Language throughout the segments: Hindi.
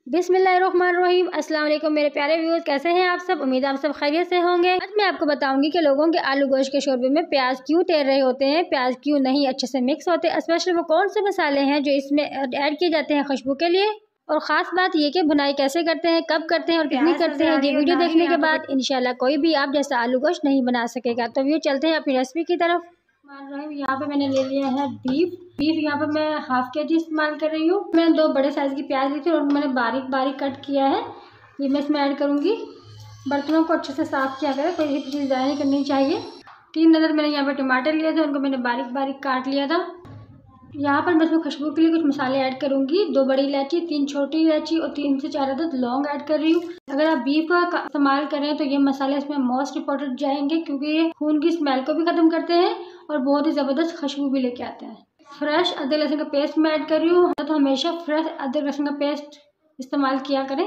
बिस्मिल्लाहिर्रहमानिर्रहीम। अस्सलाम वालेकुम मेरे प्यारे व्यूअर्स, कैसे हैं आप सब। उम्मीद है आप सब खैरियत से होंगे। आज मैं आपको बताऊंगी कि लोगों के आलू गोश्त के शोरबे में प्याज क्यों तैर रहे होते हैं, प्याज क्यों नहीं अच्छे से मिक्स होते, स्पेशली वो कौन से मसाले हैं जो इसमें ऐड किए जाते हैं खुशबू के लिए। और ख़ास बात ये कि भुनाई कैसे करते हैं, कब करते हैं और कितनी करते हैं। ये वीडियो देखने के बाद इंशाल्लाह कोई भी आप जैसा आलू गोश्त नहीं बना सकेगा। तो व्यू चलते हैं अपनी रेसिपी की तरफ। यहाँ पे मैंने ले लिया है बीफ यहाँ पे मैं हाफ के जी इस्तेमाल कर रही हूँ। मैंने 2 बड़े साइज़ की प्याज ली थी और मैंने बारीक बारीक कट किया है। ये मैं इसमें ऐड करूँगी। बर्तनों को अच्छे से साफ़ किया करें, कोई भी चीज़ ज़ाया नहीं करनी चाहिए। 3 अदद मैंने यहाँ पे टमाटर लिए थे, उनको मैंने बारीक बारीक काट लिया था। यहाँ पर मैं इसमें खुशबू के लिए कुछ मसाले ऐड करूँगी। 2 बड़ी इलायची, 3 छोटी इलायची और 3 से 4 अदद लौंग ऐड कर रही हूँ। अगर आप बीफ का इस्तेमाल करें तो ये मसाले इसमें मोस्ट इम्पोर्टेंट जाएंगे, क्योंकि ये खून की स्मेल को भी ख़त्म करते हैं और बहुत ही ज़बरदस्त खुशबू भी लेके आते हैं। फ्रेश अदरक लहसुन का पेस्ट मैं ऐड कर रही हूँ, तो हमेशा फ्रेश अदरक लहसुन का पेस्ट इस्तेमाल किया करें।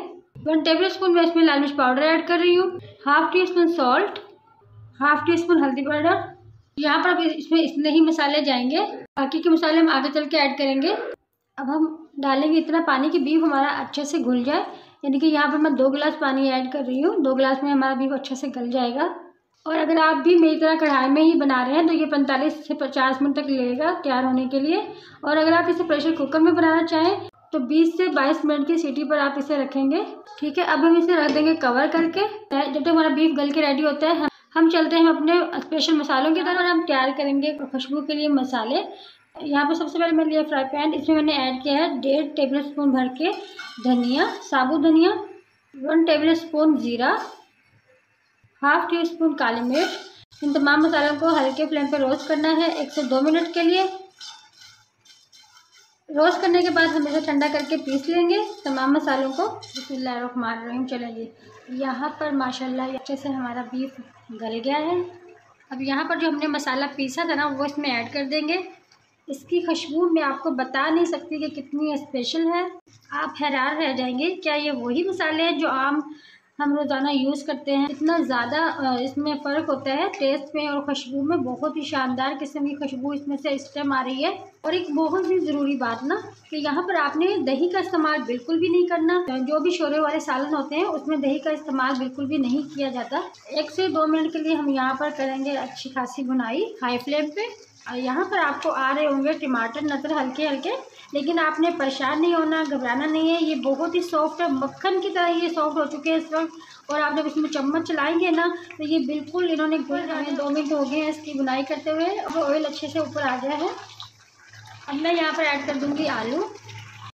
1 टेबल स्पून मैं इसमें लाल मिर्च पाउडर ऐड कर रही हूँ, half tea spoon salt, half tea spoon हल्दी पाउडर। यहाँ पर अब इसमें इतने ही मसाले जाएंगे, बाकी के मसाले हम आगे चल के ऐड करेंगे। अब हम डालेंगे इतना पानी कि बीफ हमारा अच्छे से घुल जाए, यानी कि यहाँ पर मैं 2 गिलास पानी ऐड कर रही हूँ। 2 गिलास में हमारा बीफ अच्छे से गल जाएगा। और अगर आप भी मेरी तरह कढ़ाई में ही बना रहे हैं तो ये 45 से 50 मिनट तक लगेगा तैयार होने के लिए। और अगर आप इसे प्रेशर कुकर में बनाना चाहें तो 20 से 22 मिनट की सीटी पर आप इसे रखेंगे। ठीक है, अब हम इसे रख देंगे कवर करके। जब तक हमारा बीफ गल के रेडी होता है हम चलते हैं अपने स्पेशल मसालों की तरफ। हम तैयार करेंगे खुशबू के लिए मसाले। यहाँ पर सबसे पहले मैंने लिया फ्राई पैन, इसमें मैंने ऐड किया है 1.5 टेबल स्पून भर के धनिया, साबुत धनिया, 1 टेबल स्पून ज़ीरा, हाफ टी स्पून काली मिर्च। इन तमाम मसालों को हल्के फ्लेम पर रोस्ट करना है 1 से 2 मिनट के लिए। रोस्ट करने के बाद हम इसे ठंडा करके पीस लेंगे तमाम मसालों को। बिस्मिल्लाहिर्रहमानिर्रहीम। चलिए, यहाँ पर माशाल्लाह अच्छे से हमारा बीफ गल गया है। अब यहाँ पर जो हमने मसाला पीसा था ना वो इसमें ऐड कर देंगे। इसकी खुशबू मैं आपको बता नहीं सकती कि कितनी स्पेशल है, आप हैरान रह जाएंगे। क्या ये वही मसाले हैं जो आम हम रोज़ाना यूज़ करते हैं? इतना ज़्यादा इसमें फ़र्क होता है टेस्ट में और खुशबू में। बहुत ही शानदार किस्म की खुशबू इसमें से इस टाइम आ रही है। और एक बहुत ही ज़रूरी बात ना कि यहाँ पर आपने दही का इस्तेमाल बिल्कुल भी नहीं करना। जो भी शोरबे वाले सालन होते हैं उसमें दही का इस्तेमाल बिल्कुल भी नहीं किया जाता। 1 से 2 मिनट के लिए हम यहाँ पर करेंगे अच्छी खासी भुनाई हाई फ्लेम पे। और यहाँ पर आपको आ रहे होंगे टमाटर नज़र हल्के हल्के, लेकिन आपने परेशान नहीं होना, घबराना नहीं है। ये बहुत ही सॉफ्ट है, मक्खन की तरह ये सॉफ्ट हो चुके हैं इस वक्त। और आप जब इसमें चम्मच चलाएंगे ना तो ये बिल्कुल इन्होंने घुल जाए। 2 मिनट हो गए हैं इसकी बुनाई करते हुए। अब ऑयल अच्छे से ऊपर आ गया है। अब मैं यहाँ पर ऐड कर दूँगी आलू।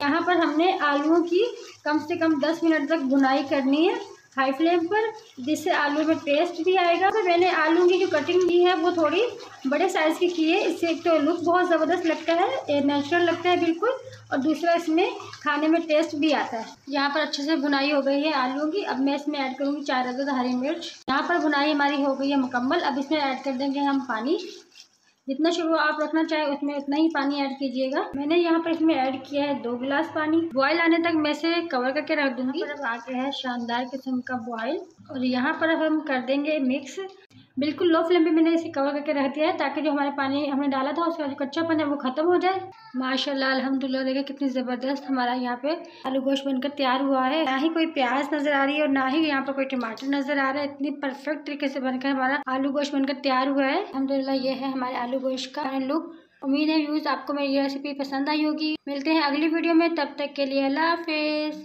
यहाँ पर हमने आलूओं की कम से कम 10 मिनट तक बुनाई करनी है हाई फ्लेम पर, जिससे आलू में टेस्ट भी आएगा। तो मैंने आलू की जो कटिंग की है वो थोड़ी बड़े साइज़ की है। इससे एक तो लुक बहुत ज़बरदस्त लगता है, ये नेचुरल लगता है बिल्कुल, और दूसरा इसमें खाने में टेस्ट भी आता है। यहाँ पर अच्छे से भुनाई हो गई है आलू की। अब मैं इसमें ऐड करूँगी 4 अदद हरी मिर्च। यहाँ पर भुनाई हमारी हो गई है मुकम्मल। अब इसमें ऐड कर देंगे हम पानी। जितना शुरू आप रखना चाहे उसमें उतना ही पानी ऐड कीजिएगा। मैंने यहाँ पर इसमें ऐड किया है 2 गिलास पानी। बॉयल आने तक मैं इसे कवर करके रख दूँगी। अब आ गया है शानदार किस्म का बॉयल। और यहाँ पर अब हम कर देंगे मिक्स। बिल्कुल लो फ्लेम पे मैंने इसे कवर करके रख दिया है ताकि जो हमारे पानी हमने डाला था उसका जो कच्चापन है वो ख़त्म हो जाए। माशाल्लाह अल्हम्दुलिल्लाह, देखिए कितनी ज़बरदस्त हमारा यहाँ पे आलू गोश्त बनकर तैयार हुआ है। ना ही कोई प्याज नज़र आ रही है और ना ही यहाँ पर कोई टमाटर नज़र आ रहा है। इतनी परफेक्ट तरीके से बनकर हमारा आलू गोश्त बनकर तैयार हुआ है। अल्हम्दुलिल्लाह, ये है हमारे आलू गोश्त का लुक। उम्मीद है व्यूज़ आपको मेरी ये रेसिपी पसंद आई होगी। मिलते हैं अगली वीडियो में, तब तक के लिए अल्लाह हाफिज़।